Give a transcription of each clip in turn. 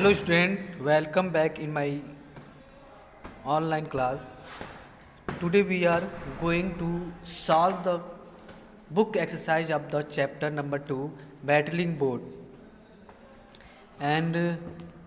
Hello student, welcome back in my online class. Today we are going to solve the book exercise of the chapter number 2 battling board, and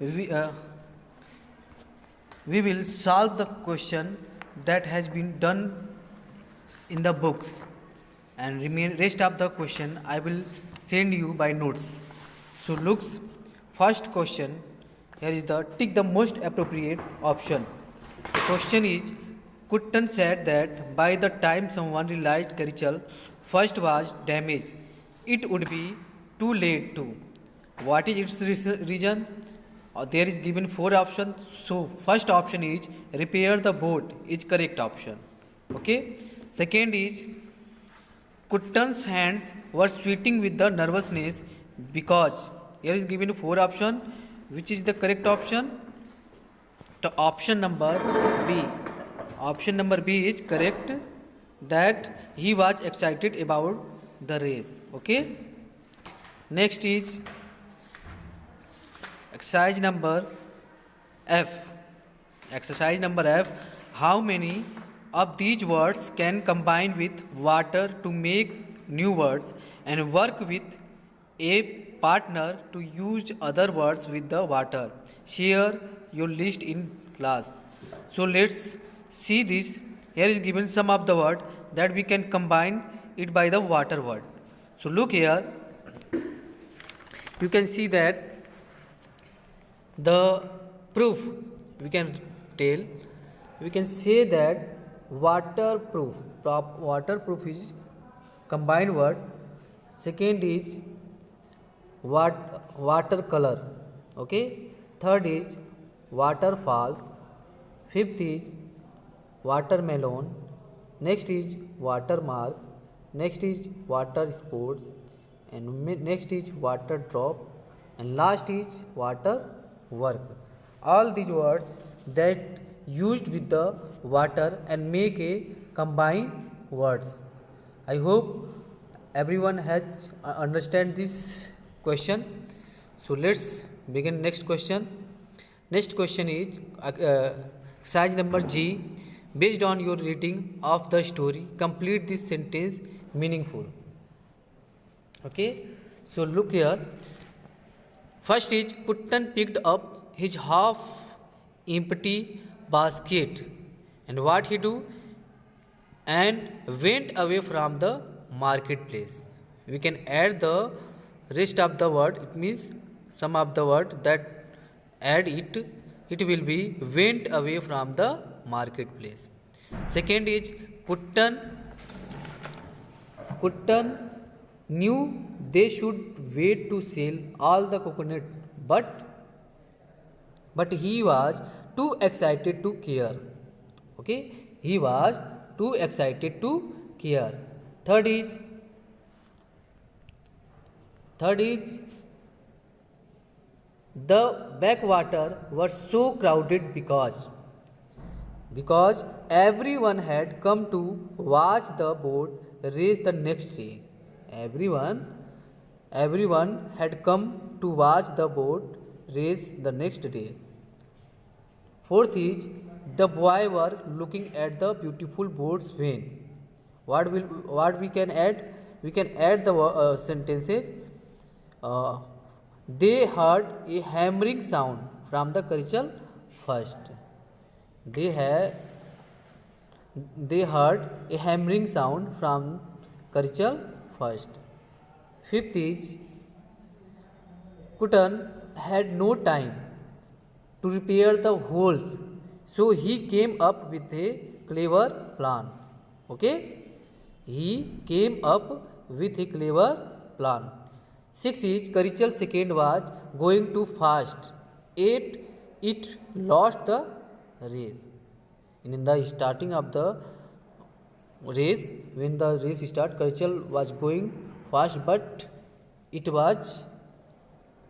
we, uh, we will solve the question that has been done in the books, and rest of the question I will send you by notes. So looks, first question, here is the tick the most appropriate option. The question is, Kuttan said that by the time someone realized Karichal first was damaged, it would be too late to. What is its reason? There is given four options. So first option is repair the boat is correct option. Okay. Second is Kuttan's hands were sweating with the nervousness because here is given four option. Which is the correct option? The option number B. Option number B is correct, that he was excited about the race. Okay. Next is exercise number F. Exercise number F. How many of these words can combine with water to make new words and work with a partner to use other words with the water? Share your list in class. So let's see this. Here is given some of the word that we can combine it by the water word. So look here. You can see that the proof we can tell, we can say that waterproof. Waterproof is combined word. Second is watercolor. Okay. Third is waterfalls. Fifth is watermelon. Next is watermark. Next is water sports, and next is water drop, and last is water work. All these words that used with the water and make a combined words. I hope everyone has understand this question. So let's begin next question. Next question is exercise number G. Based on your reading of the story, complete this sentence meaningful. Okay. So look here. First is Kuttan picked up his half empty basket, and what he do? And went away from the marketplace. We can add the rest of the word. It means some of the word that add it. It will be went away from the marketplace. Second is Kuttan knew they should wait to sell all the coconut, but he was too excited to care. Okay, he was too excited to care. Third is the backwater was so crowded because everyone had come to watch the boat race the next day. Everyone had come to watch the boat race the next day. Fourth is the boy were looking at the beautiful boats when. What we can add? We can add the sentences. They heard a hammering sound from the Karichal first. They heard a hammering sound from Karichal first. Fifth is Kuttan had no time to repair the holes, so he came up with a clever plan. Okay, he came up with a clever plan. Sixth is Karichal's second was going too fast, yet it lost the race. In the starting of the race, when the race started, Karichal was going fast, but it was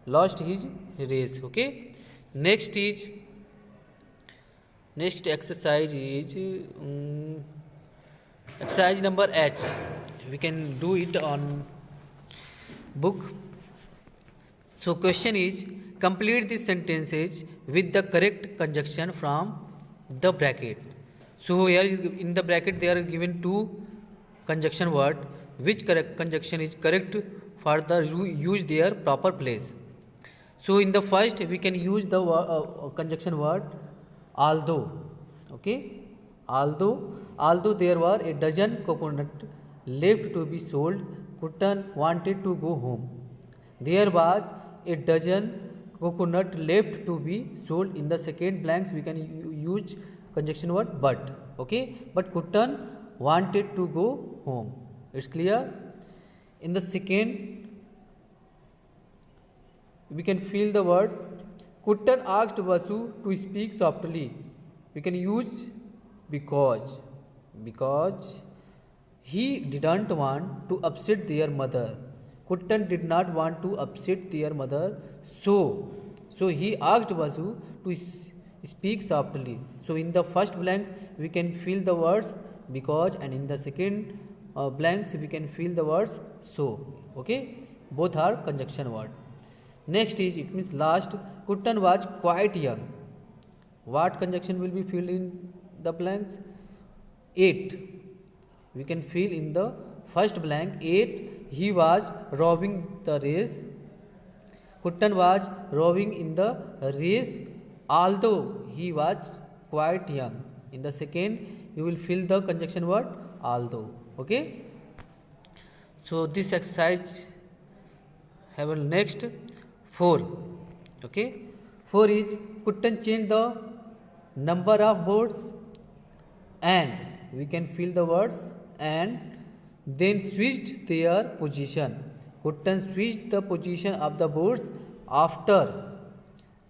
lost his race. Okay. Next exercise is exercise number H. We can do it on book. So question is complete these sentences with the correct conjunction from the bracket. So here in the bracket they are given two conjunction word, which correct conjunction is correct for the use their proper place. So in the first we can use the conjunction word although. Okay, although there were a dozen coconut left to be sold, Kutan wanted to go home. There was a dozen coconut left to be sold. In the second blanks we can use conjunction word but. Okay, but Kutan wanted to go home. It's clear. In the second we can fill the word. Kutan asked Vasu to speak softly. We can use because he didn't want to upset their mother. Kutan did not want to upset their mother, so he asked Vasu to speak softly. So in the first blanks we can fill the words because, and in the second blanks we can fill the words so. Okay, both are conjunction word. Next is, it means last, Kutan was quite young. What conjunction will be filled in the blanks? 8. We can fill in the first blank 8. He was rowing the race. Kutan was rowing in the race although he was quite young. In the second you will fill the conjunction word although. Okay. So this exercise have a next 4. Okay. 4 is, Kutan changed the number of boards and we can fill the words and then switched their position. Kutan switched the position of the boards after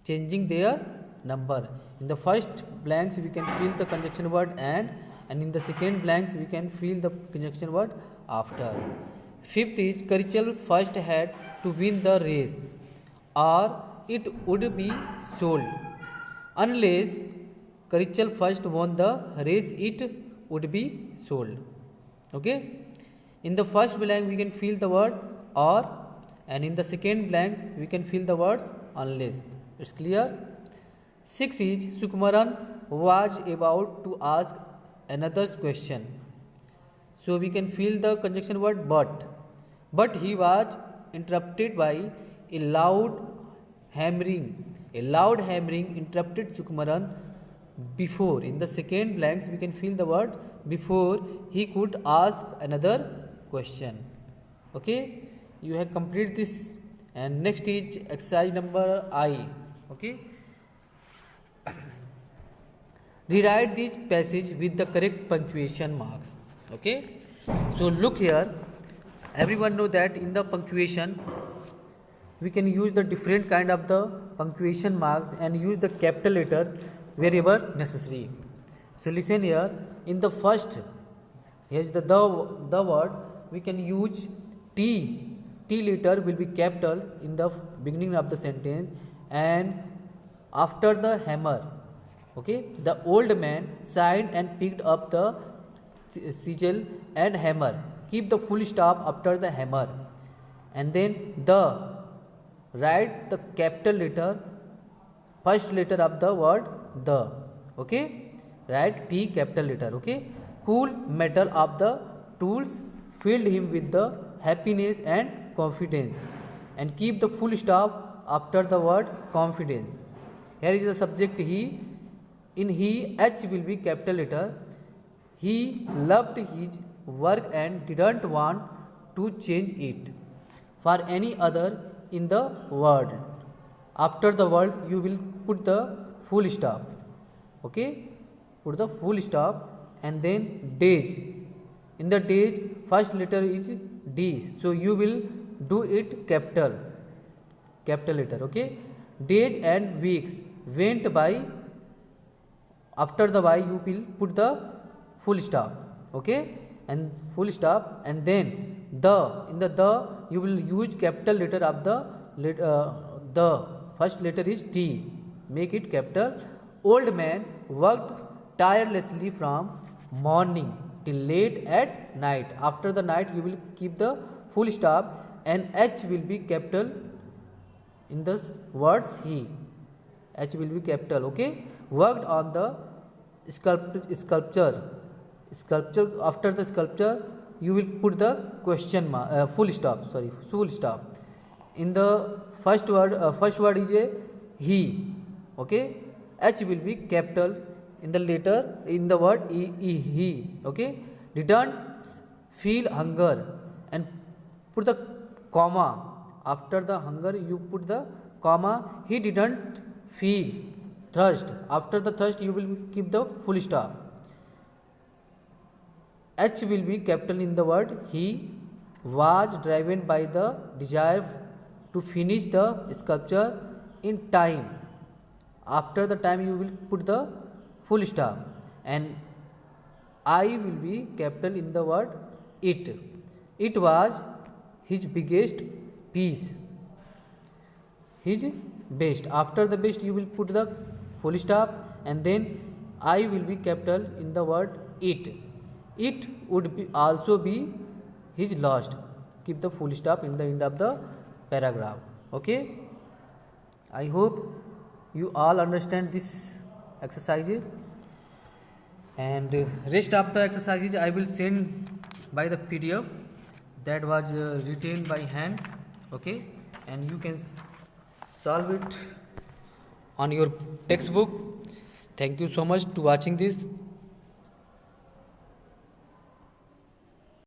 changing their number. In the first blanks we can fill the conjunction word and in the second blanks we can fill the conjunction word after. 5th is, Karichal first had to win the race or it would be sold. Unless Karichal first won the race, it would be sold. Okay. In the first blank we can fill the word or, and in the second blanks we can fill the words unless. It's clear. 6 is, Sukumaran was about to ask another question. So we can fill the conjunction word but he was interrupted by a loud hammering. A loud hammering interrupted Sukumaran before. In the second blanks we can fill the word before he could ask another question. Okay, you have completed this, and next is exercise number I. Okay, rewrite this passage with the correct punctuation marks. Okay, so look here, everyone know that in the punctuation we can use the different kind of the punctuation marks and use the capital letter wherever necessary. So listen here, in the first, here is the word, we can use T letter will be capital in the beginning of the sentence and after the hammer. Okay, the old man sighed and picked up the chisel and hammer. Keep the full stop after the hammer, and then write the capital letter, first letter of the word the. Okay, write T capital letter. Okay, cool metal of the tools filled him with the happiness and confidence, and keep the full stop after the word confidence. Here is the subject he. In he, H will be capital letter. He loved his work and didn't want to change it for any other in the world. After the word you will put the full stop. Okay, put the full stop, and then days. In the days, first letter is D, so you will do it capital letter. Okay, days and weeks went by. After the Y you will put the full stop. Okay, and full stop, and then in the you will use capital letter of the first letter is T, make it capital. Old man worked tirelessly from morning till late at night. After the night you will keep the full stop, and H will be capital in the words he. H will be capital. Okay. Worked on the sculpture. After the sculpture you will put the question mark, full stop, full stop. In the first word is a he. Okay. H will be capital in the letter, in the word he. Okay. Didn't feel hunger, and put the comma. After the hunger you put the comma. He didn't feel thirst. After the thirst you will keep the full stop. H will be capital in the word he. Was driven by the desire to finish the sculpture in time. After the time you will put the full stop. And I will be capital in the word it. It was his biggest piece. His best. After the best you will put the full stop, and then I will be capital in the word it. It would be also be his last. Keep the full stop in the end of the paragraph. Okay. I hope you all understand this exercises, and rest of the exercises I will send by the PDF that was written by hand. Okay. And you can solve it on your textbook. Thank you so much to watching this.